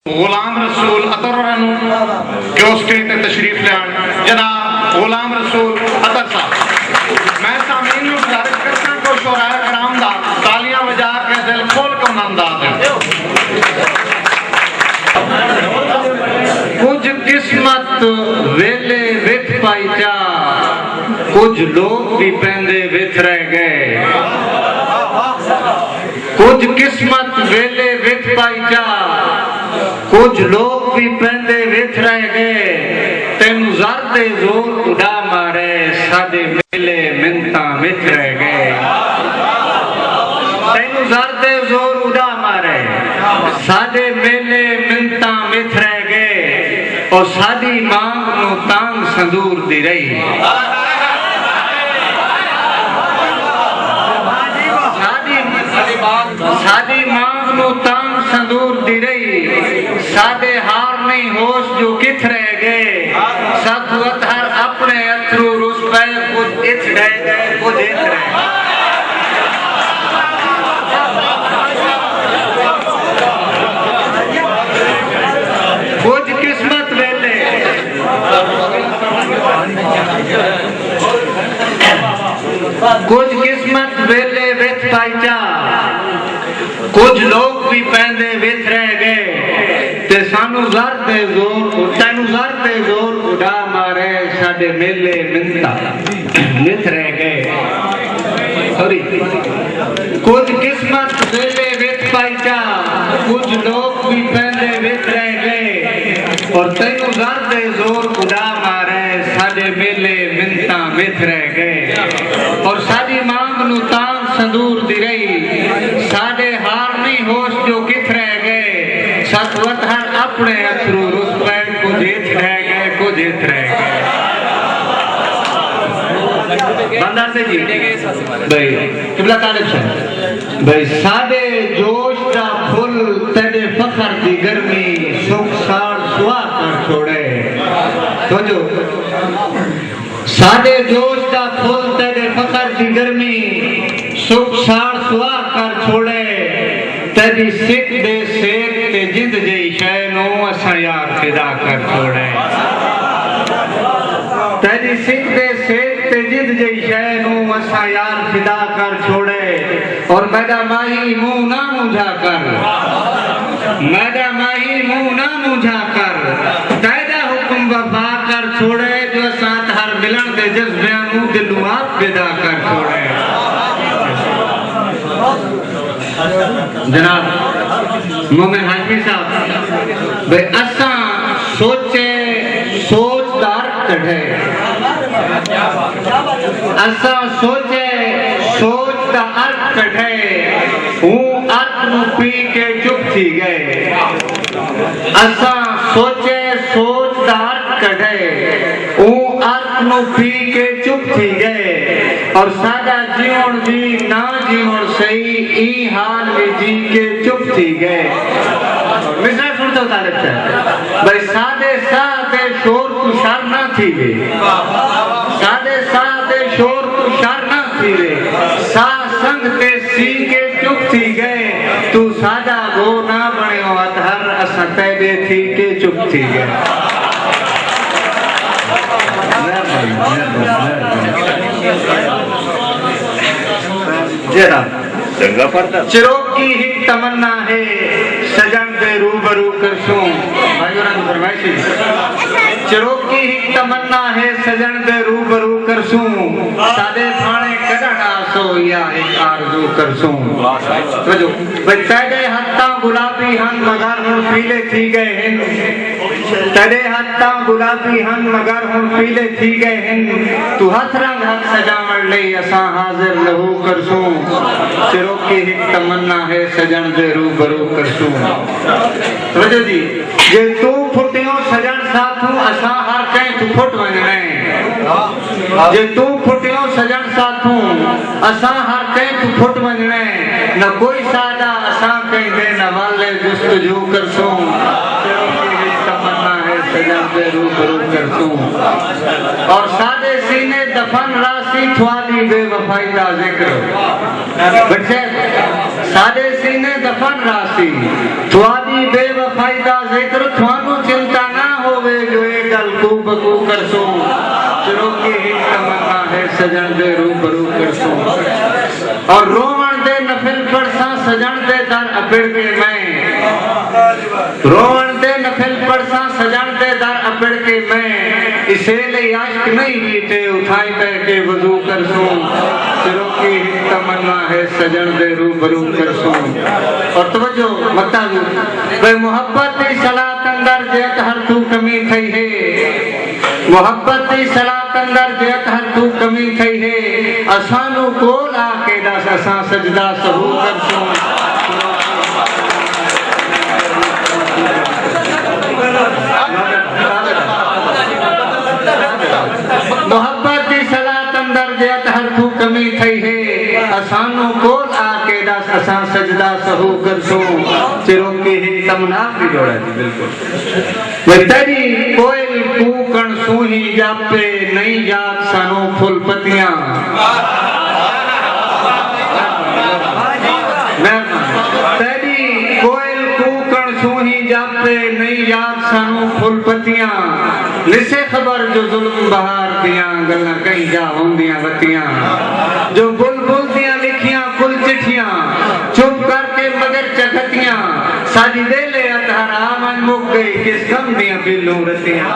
गुलाम रसूल अतर क्यों स्टेट तशरीफ लियान जनाब गुलाम रसूल अतर साहब मैं सामीन गुजारिश करता को शोराए कराम दा तालियां बजा के दिल खोल के आनंद कुछ किस्मत वेले विथ पाई जा कुछ लोग भी पहले विथ रह गए कुछ किस्मत वेले विथ पाई जा कुछ लोग भी पहले विथ रह गए तेन ज़र दे जोर उड़ा मारे साडे मेले मिन्ता विथ रह गए तेन ज़र दे जोर उड़ा मारे साडे मेले मिन्ता विथ रह गए और साडी मांग नु तांग संदूर दी रही साडी मांग नु तांग संदूर दी रही साडे हार नहीं होश जो किथ रह गए सतवत हर अपने अथरू रुस पे कुछ इथ रह गए कुछ इथ रह कुछ किस्मत वेले कुछ किस्मत वेले विथ पाईचा कुछ लोग भी पहले विथ रह गए ते सानू ज़र दे जोर तैनू ज़र दे जोर उड़ा मारे साडे मेले मिन्ता विथ रह गए सॉरी कुछ किस्मत वेले विथ पाईचा कुछ लोग भी पहले विथ रह गए और तैनू ज़र दे जोर उड़ा मारे साडे मेले मिन्ता विथ रह गए और साडी मांग नु तांग संदूर दी रही साडे हार नहीं होश जो किथ रह गए सतवत हर अपने अथरू रुस पे कुछ इथ रह गए कुछ इथ रह गए बंदा से जी भाई किबला तालिब से भाई साडे जोश दा फुल तेरे फखर दी गर्मी सुख साड़ सुहा कर छोड़े तो जो साडे जोश दा फुल तेरे फखर दी गर्मी सुख साड़ सुहा कर छोड़े तेरी सिख दे सेक ते जिंद जई शय नु असा यार फिदा कर छोड़े तेरी सिख दे सेक ते जिंद जई शय नु असा यार फिदा कर छोड़े और मेरा माही मुंह ना मुझा कर मेरा माही मुंह ना मुझा कर तेरा हुक्म वफा कर छोड़े जो साथ हर मिलन दे जज्बे नु दिलू आप फिदा कर छोड़े जनाब मोमिन हाजी साहब भाई असा सोचे सोचदार कढ़े असा सोचे सोच का अर्थ कढ़े हूँ अर्थ नु पी के चुप थी गए असा सोचे सोच का अर्थ कढ़े हूँ अर्थ नु पी के चुप थी गए और सादा जीवन भी ना जीवन सही ई हाल में जी के चुप थी गए मिसरा सुनते हो तालिब से भाई सादे सादे शोर तू शर ना थी वे सादे सादे शोर तू शर ना थी वे सा संग ते सी के चुप थी गए तू सादा गो ना बने हो अतहर असा तैबे थी के चुप थी गए चिरों की ही तमन्ना है सजन दे रूबरू करसूं चिरों की ही तमन्ना है सजन दे रूबरू करसूं सादे थाने कदना सो या एक आरज़ू करसूं तो भाई तेरे हत्ता गुलाबी हन मगर हुन पीले थी गए हैं तेरे हत्ता गुलाबी हन मगर हुन पीले थी गए हैं तू हथ रंग हथ सजावण ले असा हाजिर लहू करसूं चिरों की ही तमन्ना है सजन दे रूबरू करसूं वजह जी जे तू फुटियो सजन साथू असा हर कहीं तू फुट वने जे तू फुटियो सजन साथू असा हर कहीं तू फुट वने न कोई सादा असा कहीं दे न वाले जुस्तजू करसूं चिरों की ही तमन्ना है सजन दे रूबरू करसूं और सादे सीने दफन रासी थवाली बेवफाई का जिक्र बच्चे सादे सीने दफन रासी थवाली बेवफाई दा जिक्र थानू चिंता ना होवे जो ये गल कू बकू करसो सिरों की ही तमन्ना है सजन दे रूबरू करसो और रोवण दे नफिल पढ़सा सजन दे दर अबिड़ के मैं रोवण दे नफिल पढ़सा सजन दे दर अबिड़ के मैं इसीलिए आशिक नहीं बीते उठाई बैठे वजू करसो सिरों की ही तमन्ना है सजन दे रूबरू करसो और तवज्जो मताजू भाई मोहब्बत की सलात अंदर जेत हर तू कमी थई है मोहब्बत की सलात अंदर जेत हर तू कमी थई है असानू कोल आके दस असा सजदा सहू करसो मोहब्बत की सलात अंदर जेत हर तू कमी थई है असानू कोल आके दस असा सजदा सहू करसो सिरों की ही तमन्ना भी जोड़ा थी बिल्कुल तेरी कोयल कूकण सूही जापे नहीं जात सानो फुल पतियां तेरी कोयल कूकण सूही जापे नहीं जात सानो फुल पतियां निसे खबर जो जुल्म बहार दियां गल्ला कहीं जा होंदियां बतियां जो बुलबुल दियां लिखियां फुल चिट्ठियां चुप करके मगर चखतियां साजी दे ले अतहरा मन मुक गई किस गम दियां बिल्लू रतियां